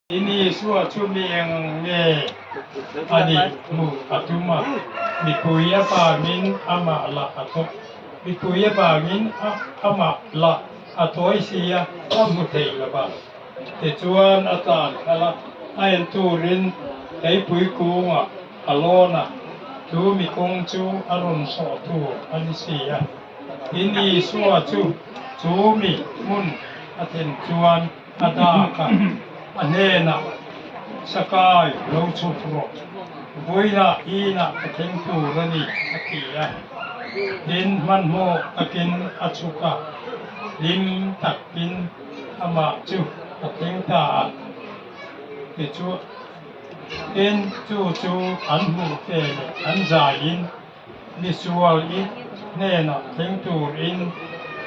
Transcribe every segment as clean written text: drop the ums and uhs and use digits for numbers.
Ini suatu cumi yang ani mu atuma mikuya pangin ama la ato mikuya pangin ama la ato isia amutei la ba te chuan atan kala ain turin ai pui kunga alona tu mi kong chu arun so tu anisia ini suatu cumi mun aten chuan adaka anena sakai lo chupro boila ina ating turani akia din man mo akin achuka lim takin ama chu ating ta chu in chu anhu ke anzain visual in nena ating turin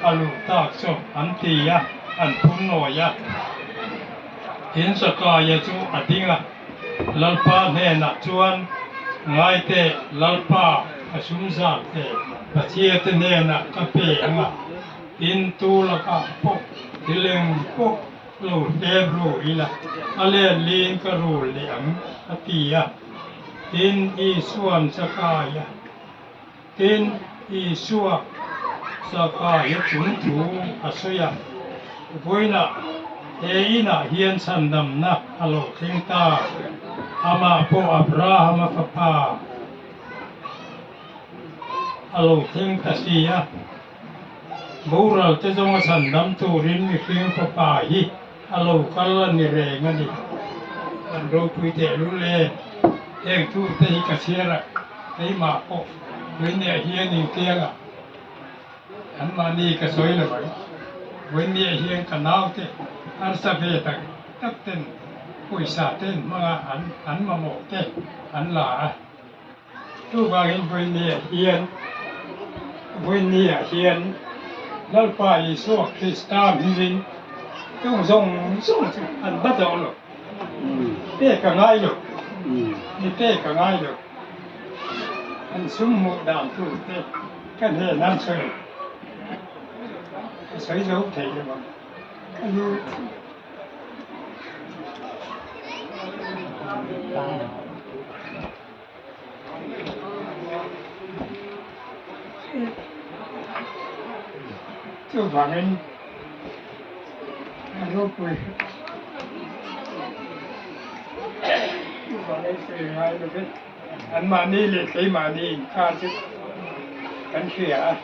alu tak so antia an punnoya in sakaya chu atinga lalpa hena chuan ngai te lalpa asumza te pachia te nena kape anga in tu laka po dileng po lo debro ila ale lin ka ro leang atia in i suan sakaya in i suwa sakaya chun tu asuya boina ina hian sandam na alo thingta ama po abraham papa alo thingta sia boral te jong sandam turin mi thing papa hi alo kallan ni re ngani an ro pui te lu le eng tu te hi ka siara ei ma po wen ne hian ni tianga an ma ni ka soi la bai wen ne hian ka nau te ar sabe tak ten puisa ten mga an mamo te an la tu bagin wen ni hian lalpa iso kristan hin tu song an badol lo te ka ngai lo ni te ka ngai lo an sum mo dam tu te kan he nam sai zo te le ba tu bangin ro pui tu bangin se ngai lo bet an ma ni le kai ma ni ka chi kan sia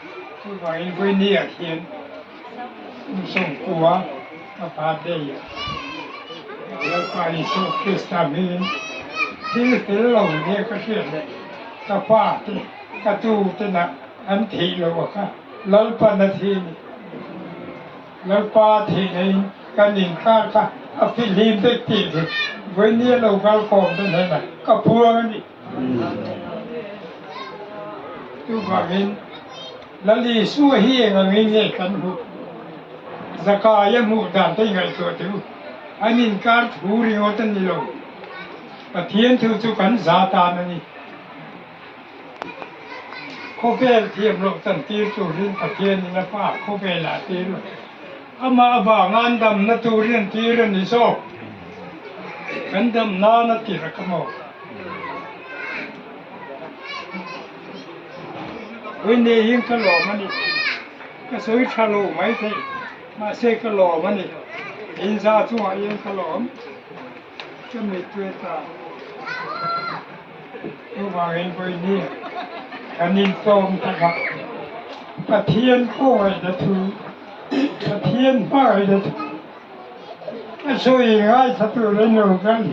tu bangin pui ni a hien song kuwa apa deiแล้วก็อีสุคริสตามินที่เป็นเหล่านี้ก็เชื่อเลยกะฟ้าที่กระจูตนะอันทีเราค่ะแล้วปนาทีแล้วปาทีนี้กันยิงข้าค่ะอฟิลิมเด็กตีวันนี้เราเข้าของตรงไหนก็พัวกันดิทุกวันนี้แล้วลีสู้เฮียกันงี้กันหุสกายมุดานที่ไงตัวดูanin kar thuri hotan ni lo pathian thu chu kan zatan ani khobel thiam lo tan ti tu rin pathian ni na pa khobel la ti lo ama ba ngan dam na tu rin ti rin ni so kan dam na ti ra kamo wen ne yin ka lo mani ka soi thalo mai thei ma se ka lo mani in za chu ha yin khalom che me tue ta tu ba yin pui ni kanin som ta ga pathian ko ai da tu pathian ba ai da tu a soi ngai sa tu le no kan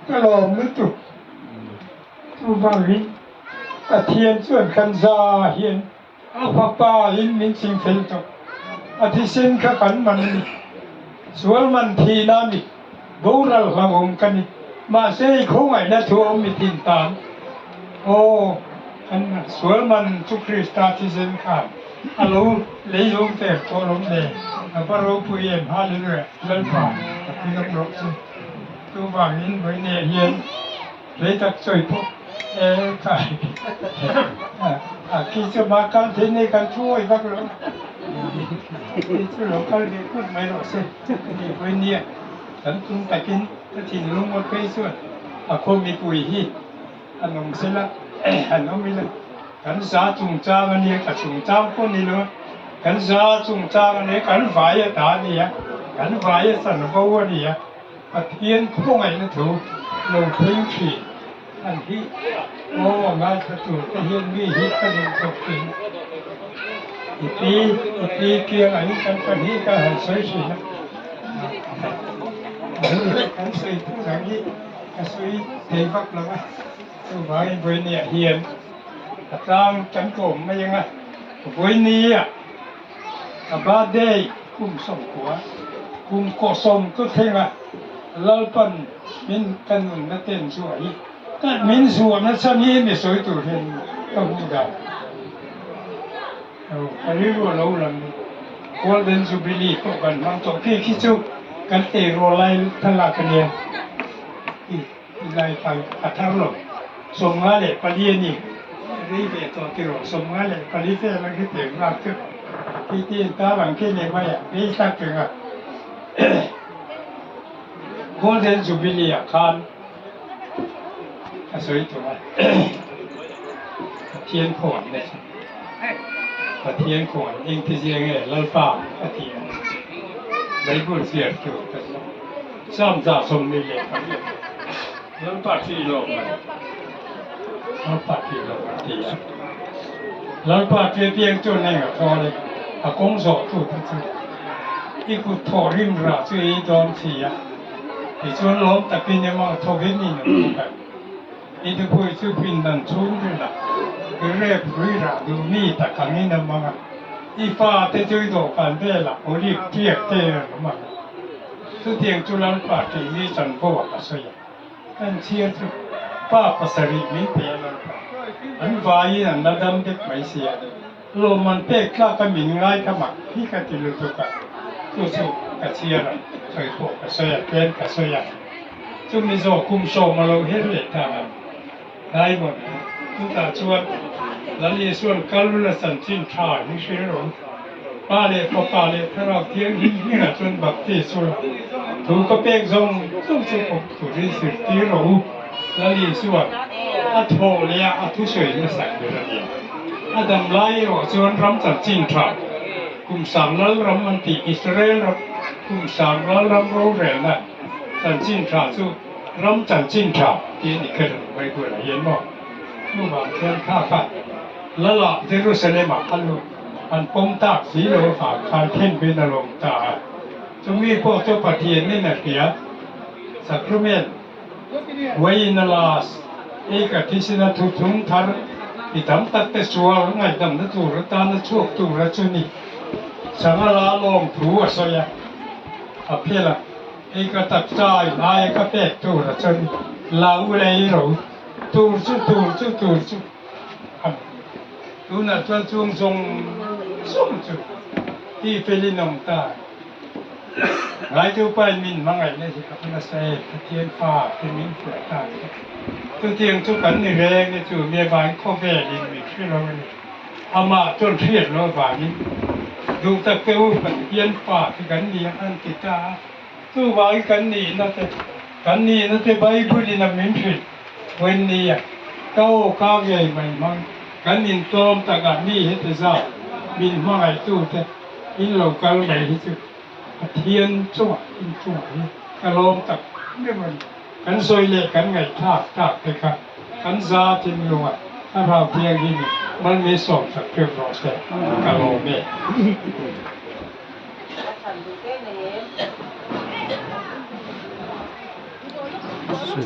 kalom ni tu ba yin pathian chuan kan za hian a pa yin min sing fel to a thi sin ka kan man ni sual man thi na mi boral hangom kan ma sei khongai na thu mi tin tan o an sual man chu krista ti zen khan alo leilong te tolom de a paro puyen hallelujah lalpa ti nok rok chu tu wangin bai ne hien le tak choi po kai ki chu ma kan thi ne kan thui bak lo chu lo kal ge kun mai lo se ni bai ne ฉันคุณไปกินก็ทิ้งลงหมดไปส่วนคงมีปุ๋ยที่อันนมเสร็จละอันนมมีละกันสาจุงจ้ากันเนี่ยกับจุงจ้าคนนี้เลยกันสาจุงจ้ากันเนี่ยกันฝ่ายตาเนี่ยกันฝ่ายสันเขาว่าเนี่ยเทียนพวกไงนะถูกลงทิ้งฉีดอันที่โอ้งานกระตุ้นก็เห็นมีฮิตก็ยังตกทิ้งอีปีเกี่ยงอันนี้กันปันนี้ก็หันสวยสินะกันสวยทุกอย่างนี้ก็สวยเทฟักแล้วว่าตัวใบใบเนี่ยเฮียนตามจันโกมไม่ยังไงใบนี้อ่ะบ้าได้กุ้มส่งหัวกุ้มโกสมก็เท่งอ่ะเราปั้นมินกันนั่นเต้นสวยก็มินสวยนั่นฉันนี่ไม่สวยตัวเห็นก็พูดได้อันนี้รู้เราหลังวันเดือนจุบิลีก็กันมันต้องที่คิดจุกันเตะโรไลทลากันเนี่ยอีไลไปอัฐารมสมงาเลยปลีนี่รีบตัวที่เราสมงาเลยปลีเท่านั้นที่เต็มมากขึ้นที่ตาหลังที่เนี่ยไม่อ่ะนี่สักถึงอ่ะวันเดือนจุบิลีอ่ะคันสวยตัวเทียนขอนเนี่ยเทียนขอนเองที่เชียงเนี่ยเล่าฟ้าเทียนได้บุญเสียเกี่ยวกับซ้ำสะสมนี่เลยแล้วปัดที่โลกมันแล้วปัดที่โลกที่แล้วปัดที่เพียงจุดนึงพอเลยกงสอถูกทั้งที่กูถอริมราช่วยดอนเสียที่ชวนล้มแต่เป็นยังมาทวินี่หนึ่งแบบอีที่พูดชื่อพินดันชุ่มด้วยนะคือเรียบรุยระดูนี่แต่ครั้งนี้นะมั้งอีฟ้าที่ช่วยดอกกันได้ละโอลิเพียกเตอร์มั้งทุกเทียงจุลันปาที่มีจันโบกสวยอันเชียร์ทุกป้าภาษาริมิเปียนันอันวายนันดำเด็กไม่เสียโลมันเป๊กล้ากันมินง่ายขมักที่กันติลุตุกันทุกสุกเชียร์เคยพบกสวยเป็นกสวยจุมิโซคุมโซมาโลเฮเลตาได้หมดทุกตาชวนแล้วนี่ส่วนกัลล์สันจินทานี่เชื่อหรือป้าเล่ป้าเล่ถ้าเราเที่ยงนี่นะจนบักที่สุดถูกก็เป๊กส่งสุกถูกที่สุดที่รู้แล้วนี่ส่วนโทเลียทุสวยมาสั่งเดือนนี้ดำไล่หรอส่วนรำสันจินทากุมสังแล้วรำมันติอิสราเอลกุมสังแล้วรำโรเรนนะสันจินทาสู้รำสันจินทาที่นี่คือไม่ควรเห็นมั้งนู่นบางเรื่องข้าฟัดแล้วล่ะเยรูซาเล็มอันปมตากสีโลฝากคาเทนเป็นอารมณ์ตาจงมีพวกเจ้าปฏิเนียเกียสักครู่เมนไว้นลาสเอกทิศนาทุทุงทาร์อิดำตัดเตชัวไงดำนัตูรตานชวกตูรชุนีสังลาลงถูอสยาอภิละเอกตัดใจนายกเป็กตูรชุนีลาวเลยรู้ตูรจูดูน่ะจวนจุงจงส่งจุที่เฟลินองตาไงตัวไปมินมังไงเนี่ยสิครับนะเซ่เทียนฟ้าเป็นมินเสือตาตัวเทียงทุกกันนี่แรงเนี่ยจู่เมียบานข้อแก่ดินมีชื่อเราเนี่ยอามาจนเทียนเราบานนี้ดูตะเกียวเป็นเทียนฟ้าที่กันนี่อันติตาตัววายกันนี่นะแต่กันนี่นะแต่ใบบุรีนะมินชื่อวันนี้เก้าข้าวใหญ่ใหม่มั้งกันนินตอมตะกันนี่เฮตซ่าบินมาไงตู้แต่อินเราเกาไหนที่สุดเทียนจั่วอินจั่วนี่กระลมตะนี่มันกันซอยเล็กกันไงทากไปครับกันซาจินลงอ่ะถ้าเราเพียงที่นี่มันมีสองสักเพียงรอเสร็จกระลมเนี่ย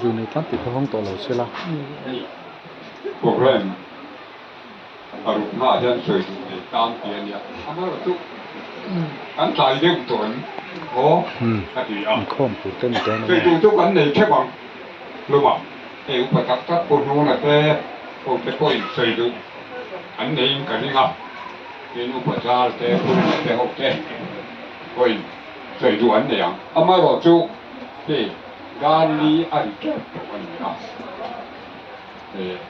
สุดในตั้งติดห้องตัวเราใช่ไหมพวกเรื่องอารมณ์น่าจะสวยในการเปลี่ยนเนี่ยทำให้เราทุกการใจเรื่องตัวนี้โอ้ก็ดีอ่ะข้อมผูกเต้นแจ้งสวยทุกวันนี้แค่บางรู้ป่ะอุปสรรคทับคนนู้นนะแต่คนจะก็อีกสวยทุกอันนี้กันนี่ครับเป็นอุปสรรคแต่คนแต่หกแต่ก็อีกสวยทุกอันเนี่ยอามาเราทุกที่การนี้อันแก่ตัวนี้ครับ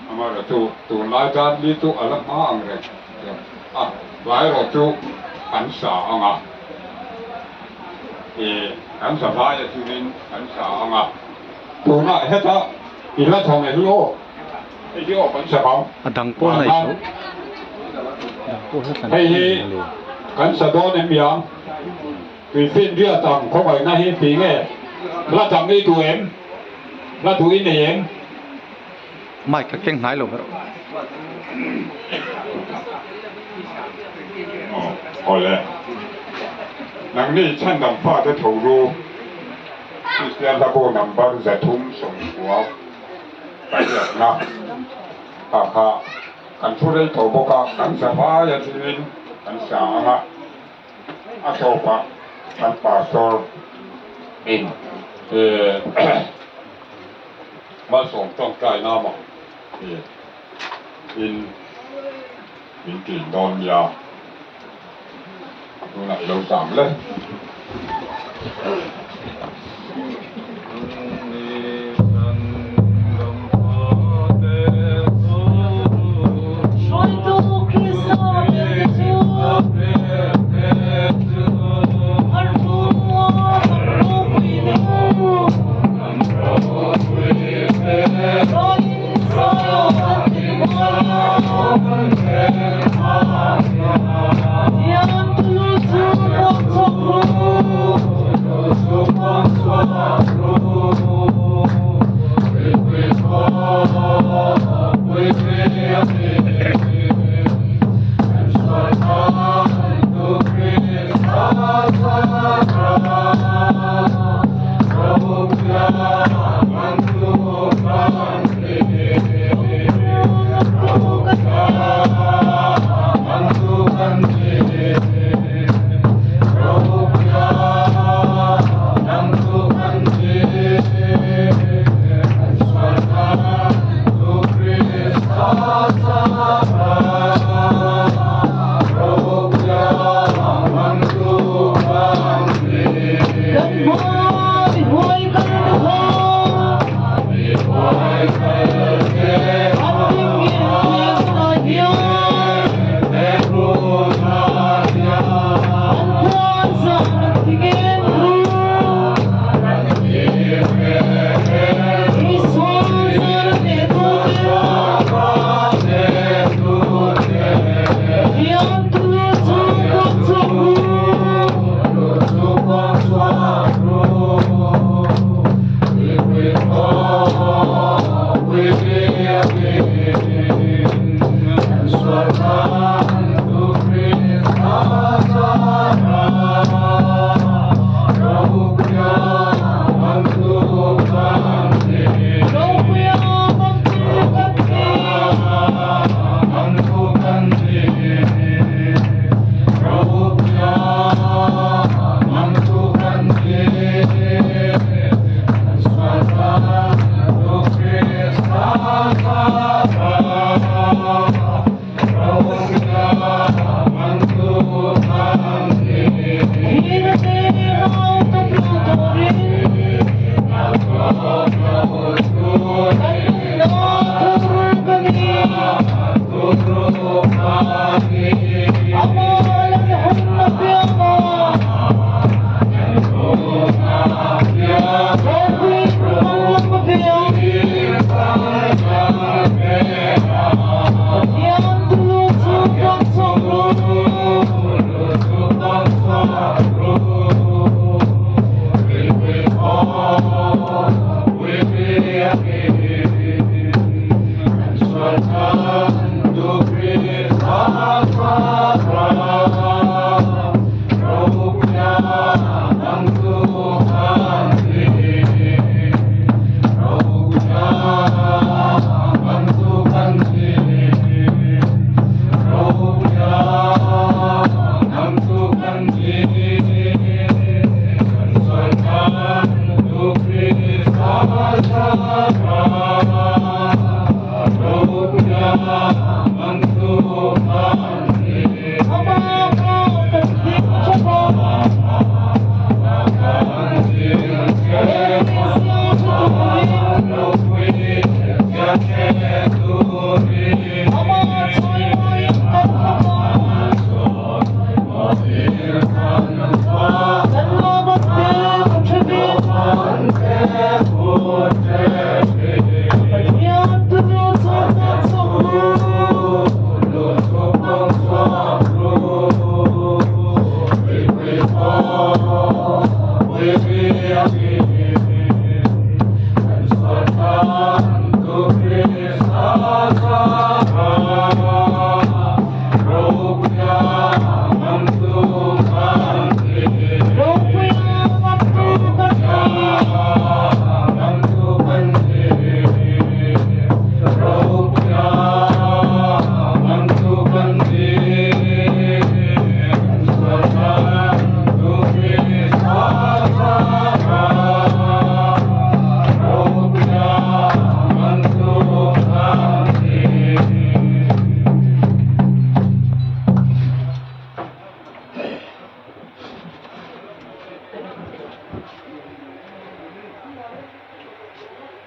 हमारा तो लाइट ली तो अलग मांग रहे लाइट तो अंसा आंगा อันสภาจะที่นี่อันสางอ่ะตัวน่ะเฮ็ดซะอีละทองไอ้ที่โอ้ไอ้ที่โอ้เป็นสภา อะดังโป้ในโซดังโป้ให้กัน ให้กันสะดอนในเมียงปีฟินเรียตังเข้าไปหน้าที่ปีแง่ละจังนี่ตัวเองละตัวอินเอง ไม่ก็เก่งหายลงแล้ว พอแล้วหนังนี้ฉันนำฟ้าจะถูรูที่เสียระบบนำบาร์จะทุ่มส่งหัวไปเรียกนะค่ะกันช่วยถูกบอกกันสบายอย่างที่กันสางอ่ะอาโตปะกันป่าโซอินมาส่งต้องใกล้น้ำอ่ะอินกินนอนยาดูหน่อยเราสามเลย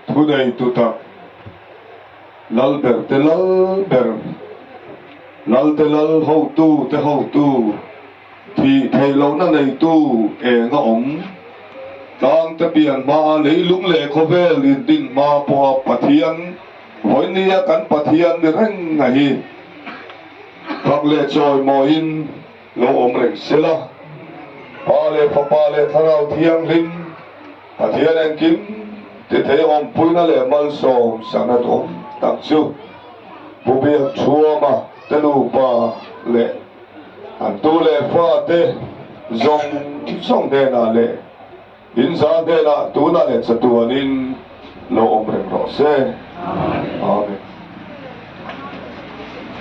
thu dei tu ta lal ber te lal ber lal te lal ho tu te ho tu thì thầy lâu na nei tu e nga om tang te pian ma lei lung le kho ve lin din ma po pathian voi nia kan pathian ni reng nga hi bak le choi mo in lo om reng sela pa le pa le tharau thiang lim pathian en kim te thei om puina le mal som sanat om tak chu bu be chua ma te lu pa le an tu le fa te zong song de na le in sa de na tu na le chatuanin lo om reng ro se amen